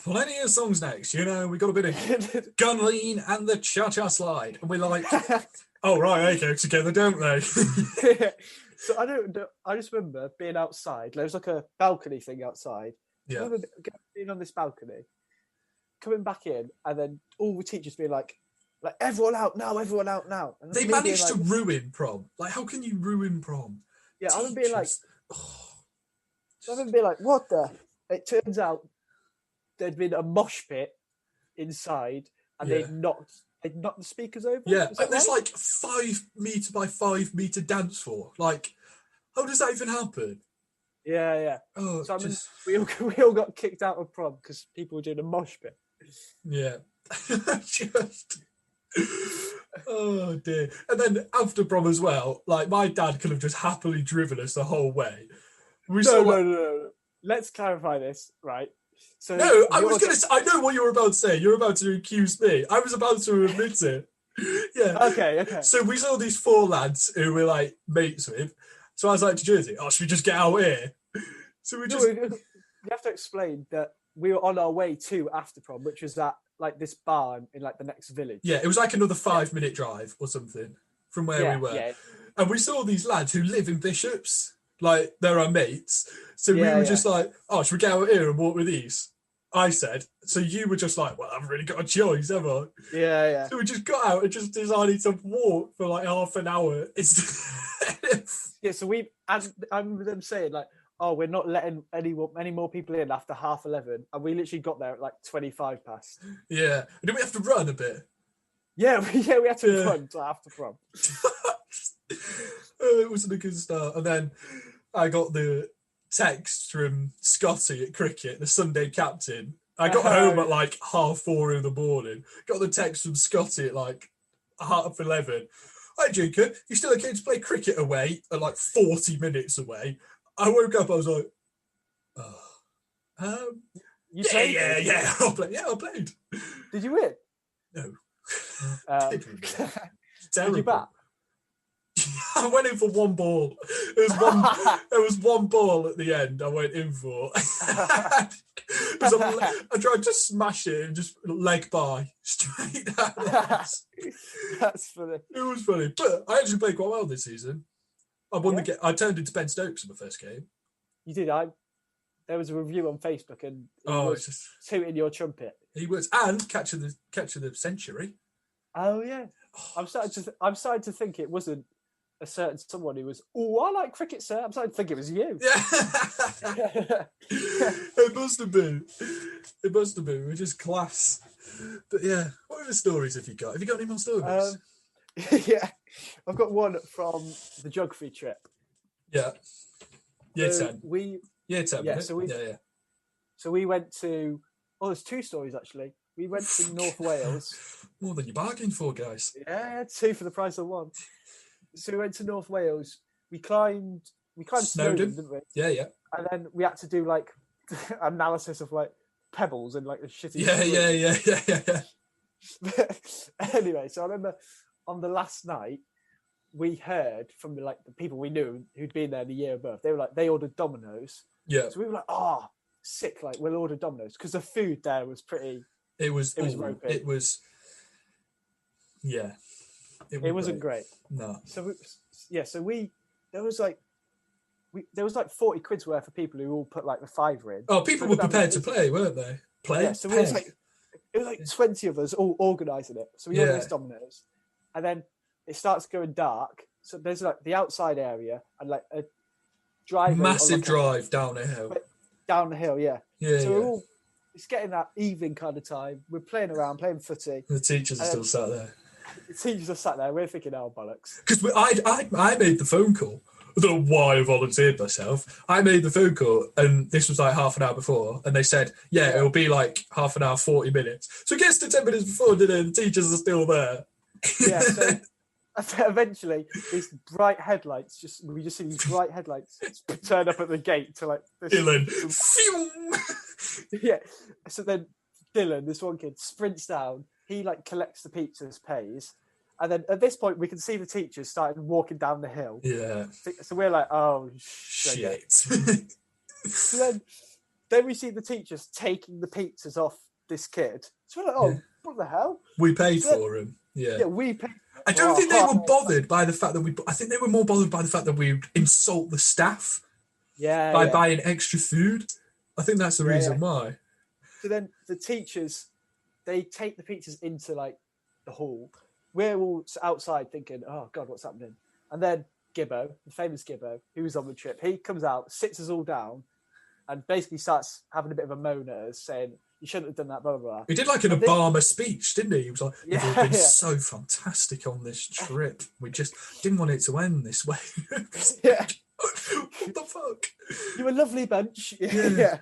plenty of songs next. You know, we got a bit of Gun Lean and the Cha-Cha Slide. And we're like, oh, right, they go together, don't they? So I just remember being outside. There was like a balcony thing outside. Yeah. I remember being on this balcony, coming back in, and then all the teachers being like everyone out now. And they managed to ruin prom. Like, how can you ruin prom? Yeah, I remember being like, I remember being like, what the? It turns out there'd been a mosh pit inside, and they'd knocked the speakers over. Yeah, and there's like 5 meter by 5 meter dance floor. Like, how does that even happen? Yeah. Oh, so I mean, we all got kicked out of prom because people were doing a mosh pit. Yeah. Oh dear. And then after prom as well, like my dad could have just happily driven us the whole way. No. Let's clarify this, right? So no, I know what you were about to say. You're about to accuse me. I was about to admit it. Yeah. Okay. So we saw these 4 lads who we're like mates with. So I was like to Jersey, should we just get out here? So we have to explain that we were on our way to after prom, which was at like this barn in like the next village. Yeah, it was like another 5-minute drive or something from where we were. Yeah. And we saw these lads who live in Bishops. Like, they're our mates. So we were just like, should we get out here and walk with these? I said. So you were just like, well, I haven't really got a choice, have I? Yeah. So we just got out and just decided to walk for like half an hour. Yeah, so I remember them saying like, we're not letting any more people in after 11:30. And we literally got there at like 25 past. Yeah. Did we have to run a bit? Yeah, we had to run until after prom. It wasn't a good start. And then I got the text from Scotty at cricket, the Sunday captain. I got home at like 4:30 in the morning. Got the text from Scotty at like 11:30. Hi, Junker, you still okay to play cricket away at like 40 minutes away? I woke up, I was like, yeah, I played. Did you win? No. Did you bat? I went in for 1 ball. There was 1 ball at the end I went in for. I tried to smash it and just leg by straight out. That's funny. It was funny. But I actually played quite well this season. I won the game. I turned into Ben Stokes in the first game. You did. There was a review on Facebook and was just tooting your trumpet. He was, and catch of the century. Oh yeah. I'm starting to think it wasn't a certain someone who was, I like cricket, sir. I'm starting to think it was you. Yeah. It must have been. We're just class. But yeah, what other stories have you got? Have you got any more stories? Yeah. I've got one from the geography trip. Yeah. Year 10. Year 10. Yeah, so we went to, there's 2 stories actually. We went to North Wales. More than you bargained for, guys. Yeah, 2 for the price of 1. So we went to North Wales. We climbed Snowdon, didn't we? Yeah. And then we had to do like analysis of like pebbles and like the shitty. Yeah. Anyway, so I remember on the last night we heard from the people we knew who'd been there the year above. They were like, they ordered Domino's. Yeah. So we were like, sick! Like, we'll order Domino's because the food there was pretty. It was ropey. It was. Yeah. It wasn't great. No. So there was like 40 quid's worth of people who all put like the £5 in. Oh, people were prepared to play, weren't they? Yeah, so it was like 20 of us all organising it. So we ordered this Domino's, and then it starts going dark. So there's like the outside area and like a drive. Massive drive down a hill. Down the hill, yeah. Yeah. So it's getting that evening kind of time. We're playing around, playing footy. The teachers are still sat there. The teachers are sat there. We're thinking, bollocks. Because I made the phone call. I don't know why I volunteered myself. I made the phone call, and this was like half an hour before, and they said, it'll be like half an hour, 40 minutes. So it gets to 10 minutes before dinner, and the teachers are still there. Yeah, so eventually, these bright headlights, we just see these bright headlights turn up at the gate to like... Dylan. Yeah, so then Dylan, this one kid, sprints down. He like collects the pizzas, pays, and then at this point we can see the teachers starting walking down the hill. Yeah. So we're like, oh shit. So then then we see the teachers taking the pizzas off this kid. So we're like, oh, what the hell? We paid for him. Yeah. Yeah, we paid. I don't think they were bothered by the fact that I think they were more bothered by the fact that we insult the staff. Yeah. By buying extra food. I think that's the reason why. So then the teachers, they take the pizzas into like the hall. We're all outside thinking, oh God, what's happening? And then Gibbo, the famous Gibbo, who was on the trip, he comes out, sits us all down, and basically starts having a bit of a moan at us, saying, you shouldn't have done that, blah, blah, blah. He did like an Obama speech, didn't he? He was like, you've all been so fantastic on this trip. We just didn't want it to end this way. Yeah. What the fuck? You're a lovely bunch. Yeah.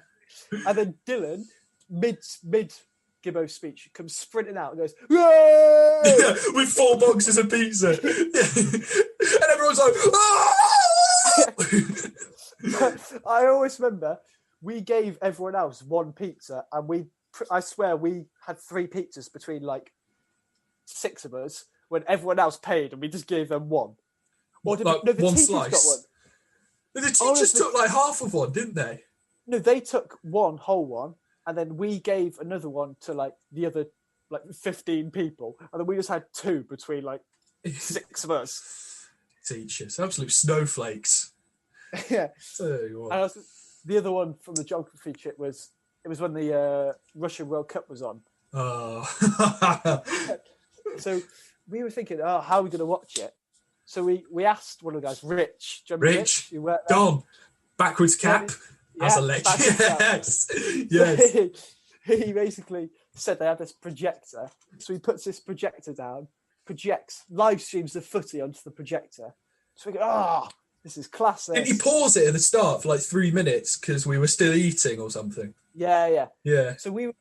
And then Dylan, mid Gibbo's speech, comes sprinting out and goes, "Yay!" Yeah, with 4 boxes of pizza. And everyone's like, "Ah!" I always remember we gave everyone else 1 pizza, and I swear we had 3 pizzas between like 6 of us when everyone else paid, and we just gave them 1. Or like the one teachers slice? got 1. The teachers took like half of one, didn't they? No, they took 1 whole one, and then we gave another one to like the other like 15 people, and then we just had 2 between like 6 of us. Teachers, absolute snowflakes. Yeah. And the other one from the geography trip was when the Russian World Cup was on. Oh. So we were thinking, how are we going to watch it? So we asked one of the guys, Rich. Do you remember Rich? Don, backwards cap, as a leg. Yes. Yes. He basically said they had this projector. So he puts this projector down, live streams the footy onto the projector. So we go, this is classic. Did he pause it at the start for like 3 minutes because we were still eating or something? Yeah. Yeah. So we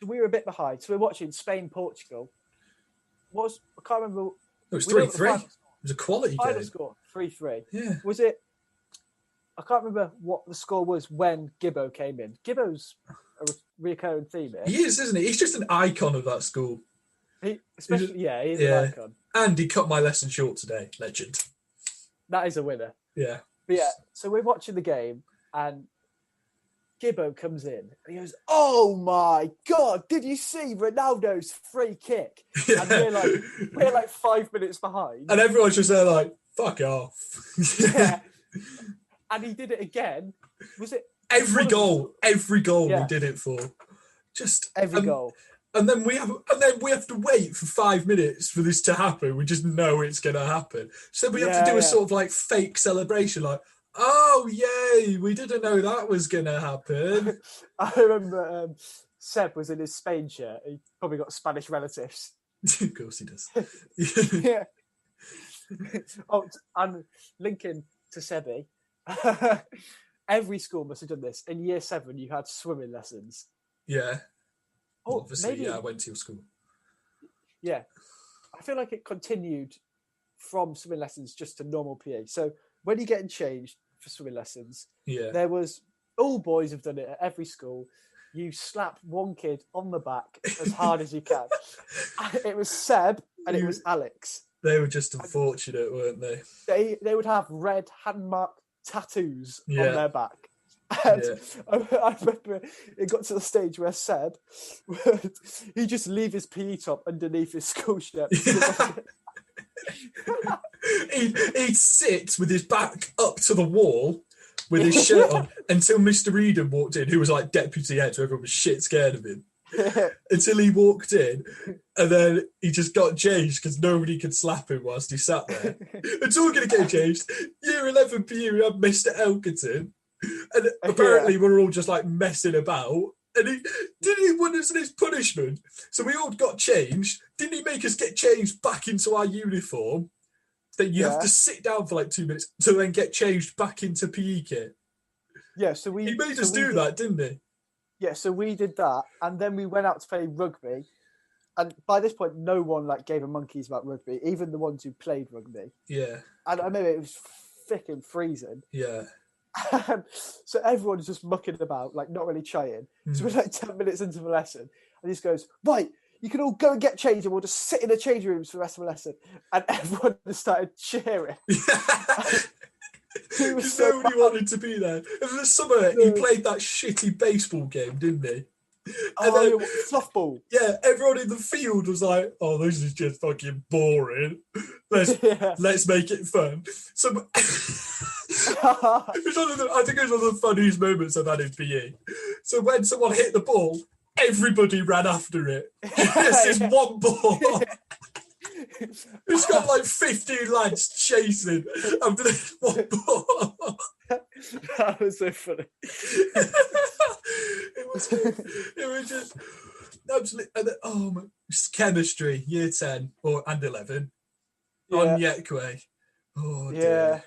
were a bit behind. So we're watching Spain-Portugal. I can't remember. It was 3-3. It was a quality final game. Score 3-3. Yeah. Was it? I can't remember what the score was when Gibbo came in. Gibbo's a recurring theme here. He is, isn't he? He's just an icon of that school. He's an icon. And he cut my lesson short today. Legend. That is a winner. Yeah. But yeah, so we're watching the game, and Gibbo comes in, and he goes, "Oh my God, did you see Ronaldo's free kick?" Yeah. And we're like 5 minutes behind. And everyone's just there like, fuck off. Yeah. And he did it again. Was it? Every goal Yeah. we did it for. Just every goal. And then we have to wait for 5 minutes for this to happen. We just know it's going to happen. So we have to do a sort of like fake celebration, like, oh, yay, we didn't know that was going to happen. I remember Seb was in his Spain shirt. He probably got Spanish relatives. Of course he does. Yeah. And linking to Sebi, every school must have done this. In year 7, you had swimming lessons. Yeah. Oh, obviously, maybe, yeah, I went to your school. Yeah. I feel like it continued from swimming lessons just to normal PA. So when you're getting changed for swimming lessons, there was, all boys have done it at every school. You slap one kid on the back as hard as you can. It was Seb and it was Alex. They were just unfortunate, weren't they? They would have red hand mark tattoos on their back. And I remember it got to the stage where Seb, he'd just leave his PE top underneath his school shirt. he'd sit with his back up to the wall with his shirt on until Mr. Eden walked in, who was like deputy head, so everyone was shit scared of him. Until he walked in, and then he just got changed because nobody could slap him whilst he sat there. And talking to get changed, year 11 PE, we had Mr. Elkerton, and apparently we're all just like messing about. And he didn't want us in his punishment. So we all got changed. Didn't he make us get changed back into our uniform? Then you have to sit down for like 2 minutes to then get changed back into PE kit. Yeah, so he made us do that, didn't he? Yeah, so we did that, and then we went out to play rugby. And by this point, no one like gave a monkeys about rugby, even the ones who played rugby. Yeah. And I remember it was thick and freezing. Yeah. So everyone's just mucking about, like not really trying. So we're like 10 minutes into the lesson, and he just goes, "Right, you can all go and get changed, and we'll just sit in the changing rooms for the rest of the lesson." And everyone just started cheering. Because nobody wanted to be there. And in the summer, he played that shitty baseball game, didn't he? And then, softball. Yeah, everyone in the field was like, "Oh, this is just fucking boring. Let's make it fun." So I think it was one of the funniest moments I've had in PE. So when someone hit the ball, everybody ran after it. It's just one ball. It's got like 15 lads chasing after this one ball. That was so funny. It was just absolutely. Oh my! Chemistry, year 10 and 11 on Yetquay. Oh dear.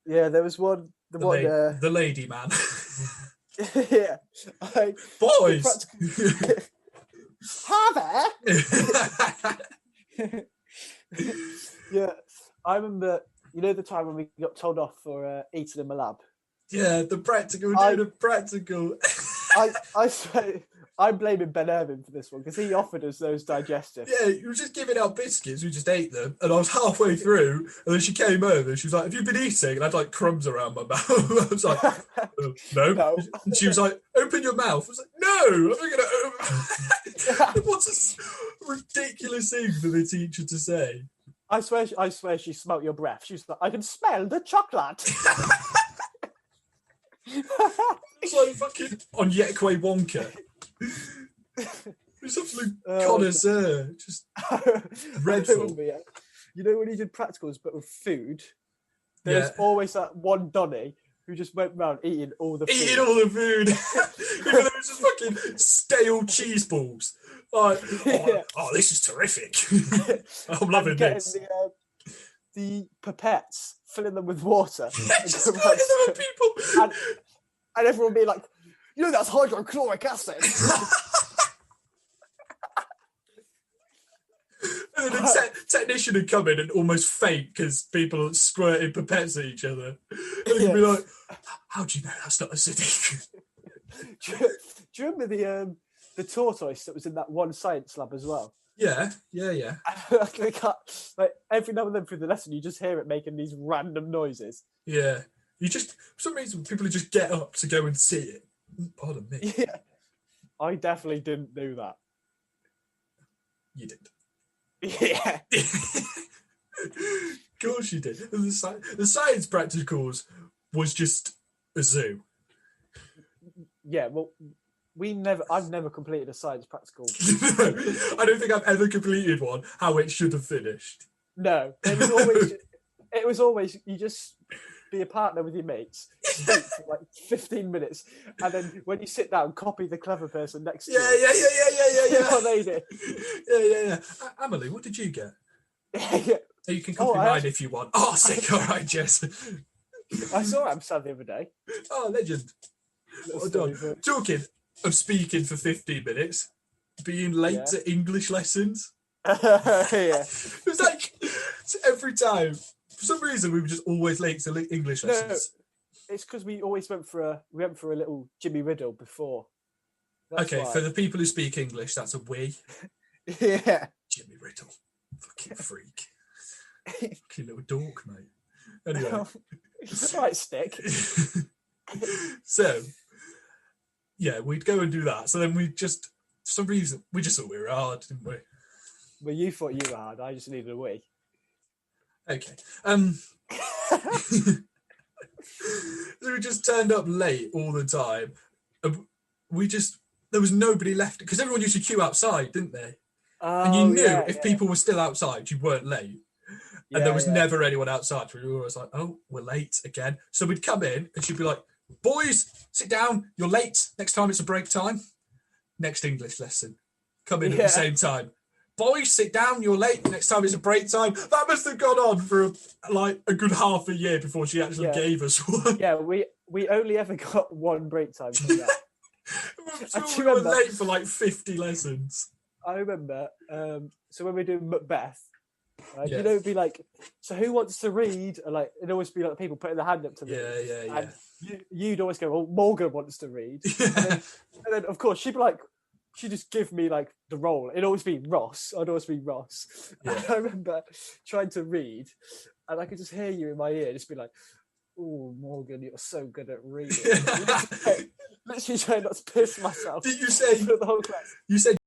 Yeah. There was one. The lady man. Yeah. Boys. Hi there. Yeah, I remember. You know the time when we got told off for eating in my lab. Yeah, the practical. Doing a practical. I say I'm blaming Ben Irvin for this one because he offered us those digestives. Yeah, you were just giving out biscuits. We just ate them, and I was halfway through, and then she came over. She was like, "Have you been eating?" And I had like crumbs around my mouth. I was like, "No." And she was like, "Open your mouth." I was like, "No, I'm not going to open." What's a ridiculous thing for the teacher to say? I swear she smelt your breath. She was like, "I can smell the chocolate." It's like fucking on Yetquay Wonka. It's absolute connoisseur. Just dreadful. You know when he did practicals but with food? There's always that one Donny who just went around eating all the food. Eating all the food. Even though it was just fucking stale cheese balls. Like, oh, this is terrific. I'm loving this. The pipettes, filling them with water. Just them at people. And everyone being like, "You know that's hydrochloric acid." And then a technician would come in and almost faint because people squirting pipettes at each other. And he'd be like, "How do you know that's not acidic?" Do you remember the tortoise that was in that one science lab as well? Yeah. Like every now and then through the lesson, you just hear it making these random noises. Yeah. For some reason, people just get up to go and see it. Pardon me. Yeah. I definitely didn't do that. You did. Yeah. Of course you did. The science practicals was just a zoo. Yeah, well, I've never completed a science practical. I don't think I've ever completed one how it should have finished. No, it was always you just be a partner with your mates, speak for like 15 minutes, and then when you sit down, copy the clever person next to you. Yeah. What they did. Yeah. Emily, what did you get? Yeah. You can copy mine if you want. Oh, sick. All right, Jess. I saw Amsterdam the other day. Oh, legend. Well done. Talking of speaking for 15 minutes, being late to English lessons. Yeah. It was like every time. For some reason, we were just always late to English lessons. No, it's because we always went for a little Jimmy Riddle before. That's why. For the people who speak English, that's a we. Yeah. Jimmy Riddle. Fucking freak. Fucking little dork, mate. Anyway. It's the right stick. So, yeah, we'd go and do that. So then for some reason, we just thought we were hard, didn't we? Well, you thought you were hard. I just needed a wee. Okay. So we just turned up late all the time. There was nobody left because everyone used to queue outside, didn't they? And you knew if people were still outside, you weren't late. And there was never anyone outside. We were always like, "Oh, we're late again." So we'd come in and she'd be like, "Boys, sit down. You're late. Next time it's a break time. Next English lesson. Come in at the same time. Boys, sit down. You're late. Next time it's a break time." That must have gone on for a good half a year before she actually gave us one. Yeah, we only ever got one break time from that. We were late for like 50 lessons. I remember. So when we were doing Macbeth, you know, it'd be like, "So who wants to read?" And like it'd always be like people putting their hand up to read. Yeah. And you'd always go, "Well, Morgan wants to read," and then of course she'd be like. She'd just give me like the role. It'd always be Ross. I'd always be Ross. Yeah. And I remember trying to read and I could just hear you in my ear just be like, oh, Morgan, you're so good at reading. Literally trying not to piss myself. Did you say for the whole class? You said